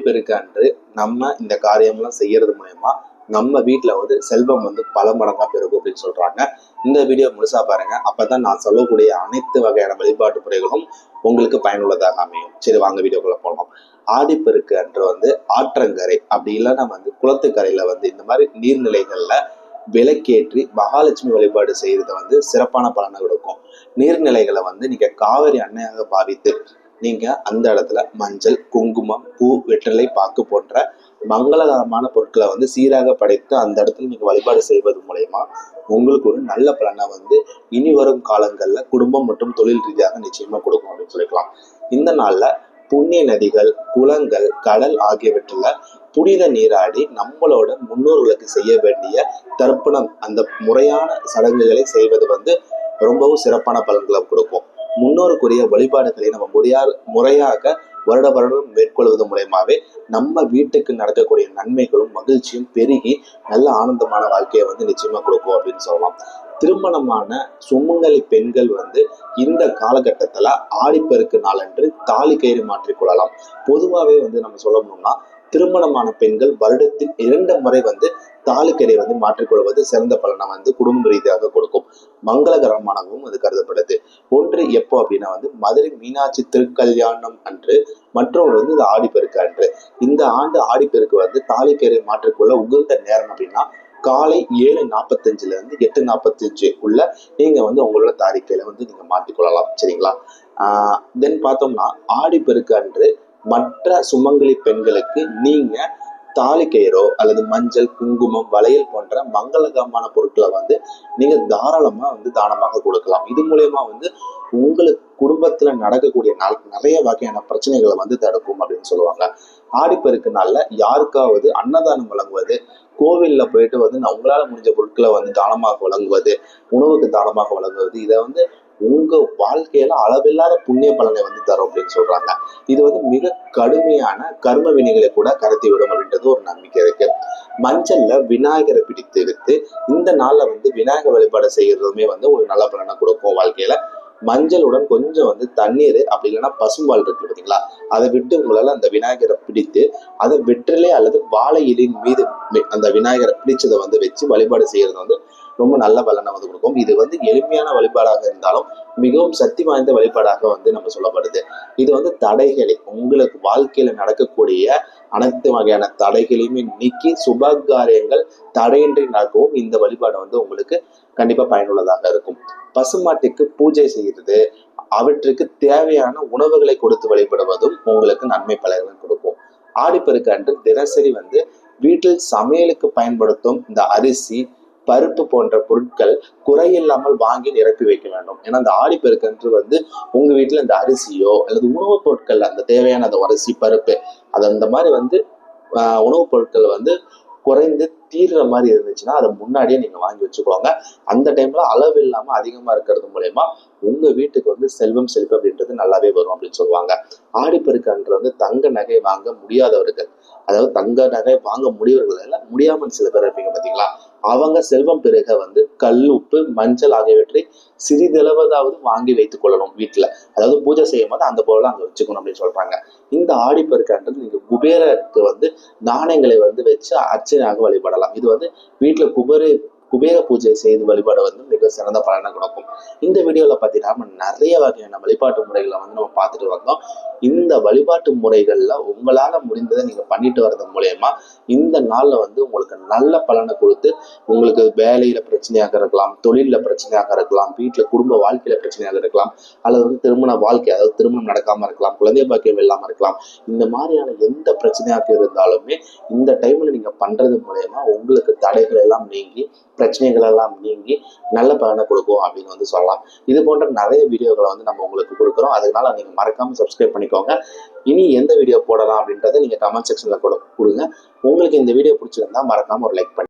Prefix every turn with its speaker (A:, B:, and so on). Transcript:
A: ஆடிப்பெருக்கு அன்று நம்ம இந்த காரியம்லாம் செய்யறது மூலயமா நம்ம வீட்டில் வந்து செல்வம் வந்து பல மடங்கா பெருகும் அப்படின்னு சொல்றாங்க. இந்த வீடியோ முழுசா பாருங்க. அப்பதான் நான் சொல்லக்கூடிய அனைத்து வகையான வழிபாட்டு முறைகளும் உங்களுக்கு பயனுள்ளதாக அமையும். சரி, வாங்க வீடியோக்குள்ள போகலாம். ஆடிப்பெருக்கு அன்று வந்து ஆற்றங்கரை அப்படி இல்லைன்னா வந்து குளத்துக்கரையில வந்து இந்த மாதிரி நீர்நிலைகள்ல விளக்கேற்றி மகாலட்சுமி வழிபாடு செய்யறது வந்து சிறப்பான பலனை கொடுக்கும். நீர்நிலைகளை வந்து நீங்க காவிரி அன்னையாக பாவித்து நீங்க அந்த இடத்துல மஞ்சள், குங்குமம், பூ, வெற்றிலை, பாக்கு போன்ற மங்களகரமான பொருட்களை வந்து சீராக படைத்து அந்த இடத்துல நீங்க வழிபாடு செய்வது மூலயமா உங்களுக்கு ஒரு நல்ல பலனை வந்து இனி வரும் காலங்கள்ல குடும்பம் மற்றும் தொழில் ரீதியாக நிச்சயமா கொடுக்கும் அப்படின்னு சொல்லிக்கலாம். இந்த நாள்ல புண்ணிய நதிகள், குளங்கள், கடல் ஆகியவற்றில புனித நீராடி நம்மளோட முன்னோர்களுக்கு செய்ய வேண்டிய தர்ப்பணம், அந்த முறையான சடங்குகளை செய்வது வந்து ரொம்பவும் சிறப்பான பலன்களை கொடுக்கும். முன்னோருக்குரிய வழிபாடுகளை நம்ம முறையாக வருடம் மேற்கொள்வது மூலயமாவே நம்ம வீட்டுக்கு நடக்கக்கூடிய நன்மைகளும் மகிழ்ச்சியும் பெருகி நல்ல ஆனந்தமான வாழ்க்கையை வந்து நிச்சயமா கொடுக்கும் அப்படின்னு சொல்லலாம். திருமணமான சுமங்கலி பெண்கள் வந்து இந்த காலகட்டத்துல ஆடிப்பெருக்கு நாளன்று தாலி கயிறு மாற்றிக்கொள்ளலாம். பொதுவாகவே வந்து நம்ம சொல்லணும்னா திருமணமான பெண்கள் வருடத்தில் 2 முறை வந்து தாலிக்கரை வந்து மாற்றிக்கொள்வது சிறந்த பலனை வந்து குடும்ப ரீதியாக கொடுக்கும். மங்களகரமானவும் அது கருதப்படுது. ஒன்று எப்போ அப்படின்னா வந்து மதுரை மீனாட்சி திருக்கல்யாணம் அன்று, மற்றொன்று வந்து இந்த ஆடிப்பெருக்கு அன்று. இந்த ஆண்டு ஆடிப்பெருக்கு வந்து தாலிக்கரை மாற்றிக்கொள்ள உகந்த நேரம் அப்படின்னா காலை 7:45 இருந்து 8:45 உள்ள நீங்க வந்து உங்களோட தாலிக்கையில வந்து நீங்க மாற்றிக்கொள்ளலாம். சரிங்களா? தென் பார்த்தோம்னா ஆடிப்பெருக்கு அன்று மற்ற சுமங்கலி பெண்களுக்கு நீங்க தாலிக்கயிறோ அல்லது மஞ்சள், குங்குமம், வளையல் போன்ற மங்களகரமான பொருட்களை வந்து நீங்க தாராளமா வந்து தானமாக கொடுக்கலாம். இது மூலயமா வந்து உங்களுக்கு குடும்பத்துல நடக்கக்கூடிய நிறைய வகையான பிரச்சனைகளை வந்து தடுக்கும் அப்படின்னு சொல்லுவாங்க. ஆடிப்பெருக்கு நாள்ல யாருக்காவது அன்னதானம் வழங்குவது, கோவில்ல போயிட்டு வந்து உங்களால முடிஞ்ச பொருட்களை வந்து தானமாக வழங்குவது, உணவுக்கு தானமாக வழங்குவது, இதை வந்து உங்க வாழ்க்கையில அளவில்லாத புண்ணிய பலனை வந்து தரும் அப்படின்னு சொல்றாங்க. இது வந்து மிக கடுமையான கர்ம வினைகளை கூட கரைத்தி விடும் அப்படின்றது ஒரு நம்பிக்கை இருக்கு. மஞ்சள்ல விநாயகரை பிடித்து எடுத்து இந்த நாள்ல வந்து விநாயகர் வழிபாடு செய்யறதுமே வந்து ஒரு நல்ல பலனை கொடுக்கும் வாழ்க்கையில. மஞ்சளுடன் கொஞ்சம் வந்து தண்ணீர் அப்படி இல்லைன்னா பசும்பால் இருக்கு பார்த்தீங்களா, அதை விட்டு உங்களால அந்த விநாயகரை பிடித்து அதை வெற்றிலை அல்லது வாழை இலையின் மீது அந்த விநாயகரை பிடிச்சதை வந்து வச்சு வழிபாடு செய்யறது வந்து ரொம்ப நல்ல பலனை வந்து கொடுக்கும். இது வந்து எளிமையான வழிபாடாக இருந்தாலும் மிகவும் சக்தி வாய்ந்த வழிபாடாக வந்து நம்ம சொல்லப்படுது. இது வந்து தடைகளை, உங்களுக்கு வாழ்க்கையில நடக்கக்கூடிய அனைத்து வகையான தடைகளையுமே நீக்கி சுபகாரியங்கள் தடையின்றி நடக்கவும் இந்த வழிபாடு வந்து உங்களுக்கு கண்டிப்பா பயனுள்ளதாக இருக்கும். பசுமாட்டுக்கு பூஜை செய்கிறது, அவற்றுக்கு தேவையான உணவுகளை கொடுத்து வழிபடுவதும் உங்களுக்கு நன்மை பலன்கள் கொடுக்கும். ஆடிப்பெருக்கு அன்று தினசரி வந்து வீட்டில் சமையலுக்கு பயன்படுத்தும் இந்த அரிசி, பருப்பு போன்ற பொருட்கள் குறையில்லாமல் வாங்கி நிரப்பி வைக்க வேண்டும். ஏன்னா அந்த ஆடிப்பெருக்கு அன்று வந்து உங்க வீட்டுல இந்த அரிசியோ அல்லது உணவுப் பொருட்கள், அந்த தேவையான அந்த அரிசி, பருப்பு, அது அந்த மாதிரி வந்து உணவுப் பொருட்கள் வந்து குறைந்து தீர்ற மாதிரி இருந்துச்சுன்னா அதை முன்னாடியே நீங்க வாங்கி வச்சுக்கோங்க. அந்த டைம்ல அளவு இல்லாம அதிகமா இருக்கிறது மூலயமா உங்க வீட்டுக்கு வந்து செல்வம் செழிப்பு அப்படின்றது நல்லாவே வரும் அப்படின்னு சொல்லுவாங்க. ஆடிப்பெருக்கு அன்று வந்து தங்க நகை வாங்க முடியாதவர்கள், அதாவது தங்க நகை வாங்க முடியாமல் சில பேர் இருப்பீங்க பாத்தீங்களா, அவங்க செல்வம் பெருக வந்து கல், உப்பு, மஞ்சள் ஆகியவற்றை சிறிதளவதாவது வாங்கி வைத்துக் கொள்ளணும் வீட்டுல. அதாவது பூஜை செய்யும் போது அந்த பொருளை அங்க வச்சுக்கணும் அப்படின்னு சொல்றாங்க. இந்த ஆடிப்பெருக்குன்றது நீங்க குபேரருக்கு வந்து நாணயங்களை வந்து வச்சு அர்ச்சனையாக வழிபடலாம். இது வந்து வீட்டுல குபேர பூஜை செய்து வழிபாடு வந்து மிக சிறந்த பலனை கொடுக்கும். இந்த வீடியோல பார்த்தீங்கன்னா நம்ம நிறைய வகையான வழிபாட்டு முறைகளை வந்து நம்ம பார்த்துட்டு வந்தோம். இந்த வழிபாட்டு முறைகள்ல உங்களால முடிந்ததை நீங்க பண்ணிட்டு வர்றது மூலயமா இந்த நாள்ல வந்து உங்களுக்கு நல்ல பலனை கொடுத்து உங்களுக்கு வேலையில பிரச்சனையாக இருக்கலாம், தொழில பிரச்சனையாக இருக்கலாம், வீட்டுல குடும்ப வாழ்க்கையில பிரச்சனையாக இருக்கலாம், அல்லது வந்து திருமண வாழ்க்கை, அதாவது திருமணம் நடக்காம இருக்கலாம், குழந்தை பாக்கியம் இல்லாம இருக்கலாம். இந்த மாதிரியான எந்த பிரச்சனையாக இருந்தாலுமே இந்த டைம்ல நீங்க பண்றது மூலயமா உங்களுக்கு தடைகள் எல்லாம் நீங்கி, பிரச்சனைகள் எல்லாம் நீங்கி நல்ல பலனை கொடுக்கும் அப்படின்னு வந்து சொல்லலாம். இது போன்ற நிறைய வீடியோக்களை வந்து நம்ம உங்களுக்கு கொடுக்குறோம். அதனால நீங்க மறக்காம சப்ஸ்கிரைப் பண்ணிக்கோங்க. இனி எந்த வீடியோ போடலாம் அப்படின்றத நீங்க கமெண்ட் செக்ஷன்ல கொடுங்க. உங்களுக்கு இந்த வீடியோ பிடிச்சிருந்தா மறக்காம ஒரு லைக் பண்ணுங்க.